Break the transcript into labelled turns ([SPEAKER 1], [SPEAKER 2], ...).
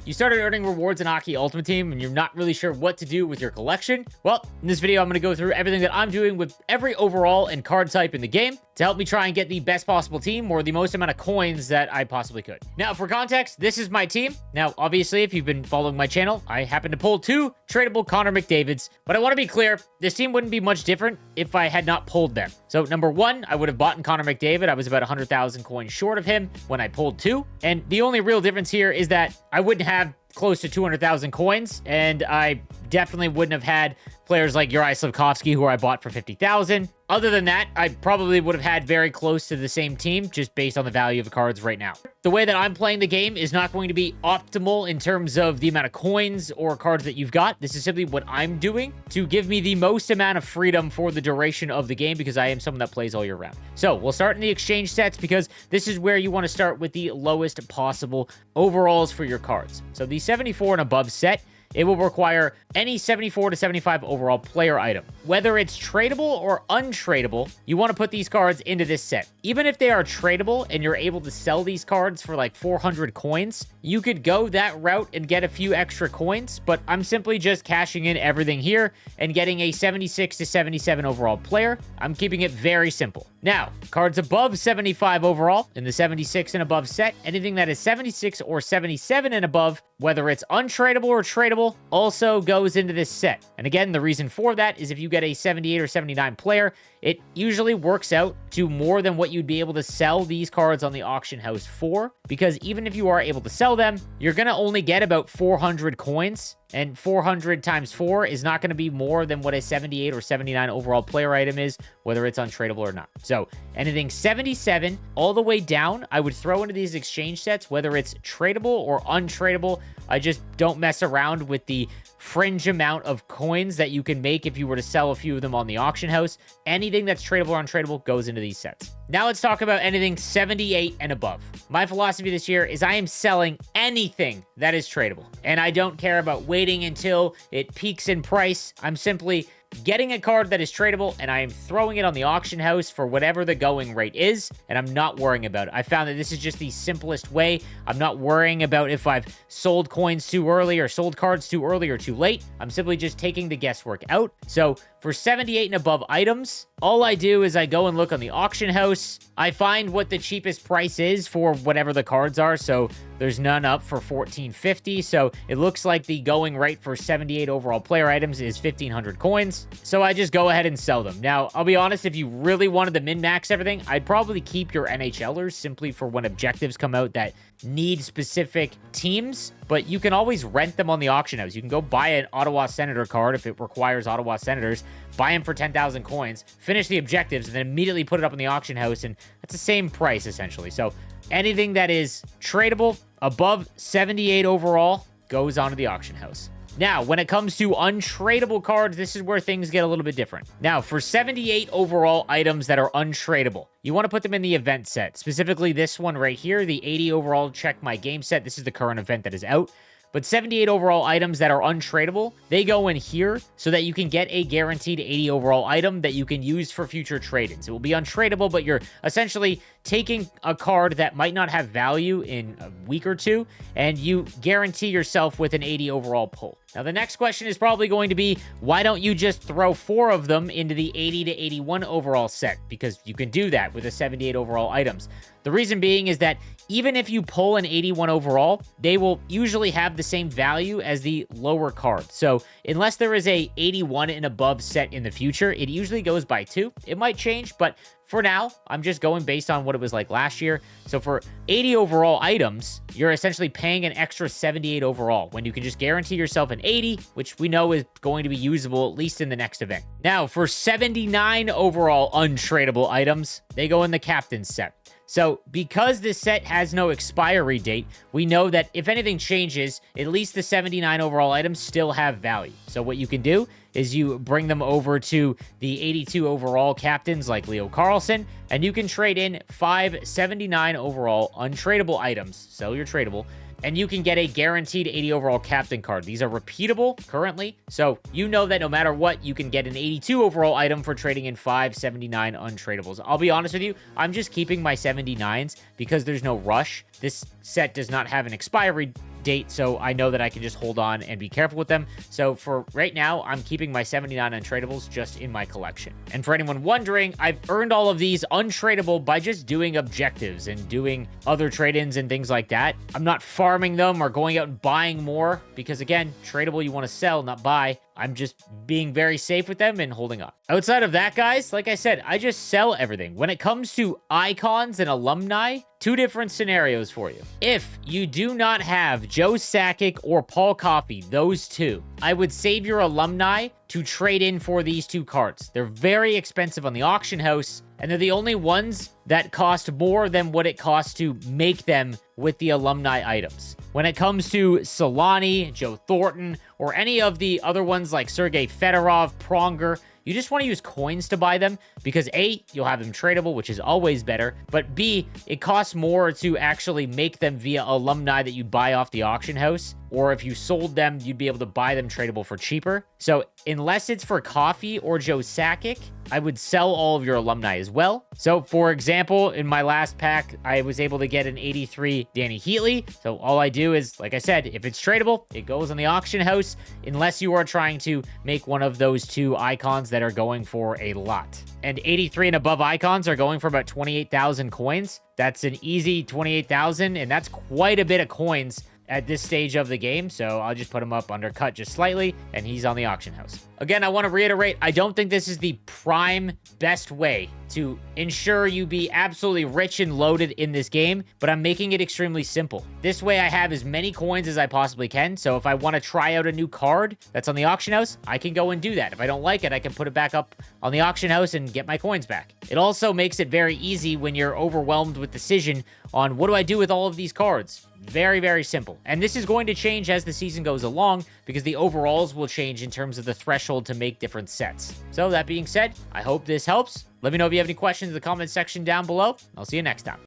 [SPEAKER 1] You started earning rewards in Hockey Ultimate Team and you're not really sure what to do with your collection? Well, in this video, I'm going to go through everything that I'm doing with every overall and card type in the game to help me try and get the best possible team or the most amount of coins that I possibly could. Now, for context, this is my team. Now, obviously, if you've been following my channel, I happen to pull 2 tradable Connor McDavids, but I want to be clear, this team wouldn't be much different if I had not pulled them. So, number 1, I would have bought Connor McDavid. I was about 100,000 coins short of him when I pulled 2, and the only real difference here is that I wouldn't have close to 200,000 coins, and I definitely wouldn't have had players like Uri Slafkovsky, who I bought for 50,000. Other than that, I probably would have had very close to the same team, just based on the value of the cards right now. The way that I'm playing the game is not going to be optimal in terms of the amount of coins or cards that you've got. This is simply what I'm doing to give me the most amount of freedom for the duration of the game, because I am someone that plays all year round. So we'll start in the exchange sets, because this is where you want to start with the lowest possible overalls for your cards. So the 74 and above set, it will require any 74 to 75 overall player item. Whether it's tradable or untradeable, you want to put these cards into this set. Even if they are tradable and you're able to sell these cards for like 400 coins, you could go that route and get a few extra coins, but I'm simply just cashing in everything here and getting a 76 to 77 overall player. I'm keeping it very simple. Now, cards above 75 overall in the 76 and above set, anything that is 76 or 77 and above, whether it's untradeable or tradable, also goes into this set. And again, the reason for that is if you get a 78 or 79 player, it usually works out to more than what you'd be able to sell these cards on the auction house for, because even if you are able to sell them, you're going to only get about 400 coins, and 400 times 4 is not going to be more than what a 78 or 79 overall player item is, whether it's untradeable or not. So anything 77 all the way down, I would throw into these exchange sets, whether it's tradable or untradeable. I just don't mess around with the fringe amount of coins that you can make if you were to sell a few of them on the auction house. Anything that's tradable or untradeable goes into these sets. Now let's talk about anything 78 and above. My philosophy this year is I am selling anything that is tradable, and I don't care about waiting until it peaks in price. I'm simply getting a card that is tradable, and I am throwing it on the auction house for whatever the going rate is, and I'm not worrying about it. I found that this is just the simplest way. I'm not worrying about if I've sold coins too early or sold cards too early or too late. I'm simply just taking the guesswork out. So for 78 and above items, all I do is I go and look on the auction house. I find what the cheapest price is for whatever the cards are. So there's none up for $14.50. So it looks like the going rate for 78 overall player items is 1,500 coins. So I just go ahead and sell them. Now, I'll be honest, if you really wanted to min-max everything, I'd probably keep your NHLers simply for when objectives come out that need specific teams, but you can always rent them on the auction house. You can go buy an Ottawa Senator card if it requires Ottawa Senators, buy them for 10,000 coins, finish the objectives, and then immediately put it up in the auction house, and that's the same price, essentially. So anything that is tradable above 78 overall goes onto the auction house. Now, when it comes to untradeable cards, this is where things get a little bit different. Now, for 78 overall items that are untradeable, you want to put them in the event set. Specifically, this one right here, the 80 overall Check My Game set. This is the current event that is out. But 78 overall items that are untradeable, they go in here so that you can get a guaranteed 80 overall item that you can use for future trade-ins. It will be untradeable, but you're essentially taking a card that might not have value in a week or two, and you guarantee yourself with an 80 overall pull. Now, the next question is probably going to be, why don't you just throw 4 of them into the 80 to 81 overall set? Because you can do that with the 78 overall items. The reason being is that even if you pull an 81 overall, they will usually have the same value as the lower card. So unless there is a 81 and above set in the future, it usually goes by 2. It might change, but for now, I'm just going based on what it was like last year. So for 80 overall items, you're essentially paying an extra 78 overall when you can just guarantee yourself an 80, which we know is going to be usable at least in the next event. Now, for 79 overall untradeable items, they go in the captain's set. So because this set has no expiry date, we know that if anything changes, at least the 79 overall items still have value. So what you can do is you bring them over to the 82 overall captains like Leo Carlsson, and you can trade in 5 79 overall untradeable items. Sell your tradable, and you can get a guaranteed 80 overall captain card. These are repeatable currently, so you know that no matter what, you can get an 82 overall item for trading in 5 79 untradables. I'll be honest with you, I'm just keeping my 79s because there's no rush. This set does not have an expiry date, so I know that I can just hold on and be careful with them. So for right now, I'm keeping my 79 untradables just in my collection. And for anyone wondering, I've earned all of these untradeable by just doing objectives and doing other trade-ins and things like that. I'm not farming them or going out and buying more because, again, tradable you want to sell, not buy. I'm just being very safe with them and holding on. Outside of that, guys, like I said, I just sell everything. When it comes to icons and alumni, two different scenarios for you. If you do not have Joe Sakic or Paul Coffey, those two, I would save your alumni to trade in for these two cards. They're very expensive on the auction house, and they're the only ones that cost more than what it costs to make them with the alumni items. When it comes to Solani, Joe Thornton, or any of the other ones like Sergei Fedorov, Pronger, you just want to use coins to buy them because A, you'll have them tradable, which is always better, but B, it costs more to actually make them via alumni that you buy off the auction house, or if you sold them, you'd be able to buy them tradable for cheaper. So unless it's for Coffey or Joe Sakic, I would sell all of your alumni as well. So for example, in my last pack, I was able to get an 83 Danny Heatley. So all I do is, like I said, if it's tradable, it goes on the auction house, unless you are trying to make one of those two icons that are going for a lot. And 83 and above icons are going for about 28,000 coins. That's an easy 28,000, and that's quite a bit of coins at this stage of the game, so I'll just put him up undercut just slightly, and he's on the auction house. Again, I want to reiterate, I don't think this is the prime best way to ensure you be absolutely rich and loaded in this game, but I'm making it extremely simple. This way I have as many coins as I possibly can, so if I want to try out a new card that's on the auction house, I can go and do that. If I don't like it, I can put it back up on the auction house and get my coins back. It also makes it very easy when you're overwhelmed with decision on what do I do with all of these cards. Very, very simple. And this is going to change as the season goes along because the overalls will change in terms of the threshold to make different sets. So that being said, I hope this helps. Let me know if you have any questions in the comment section down below. I'll see you next time.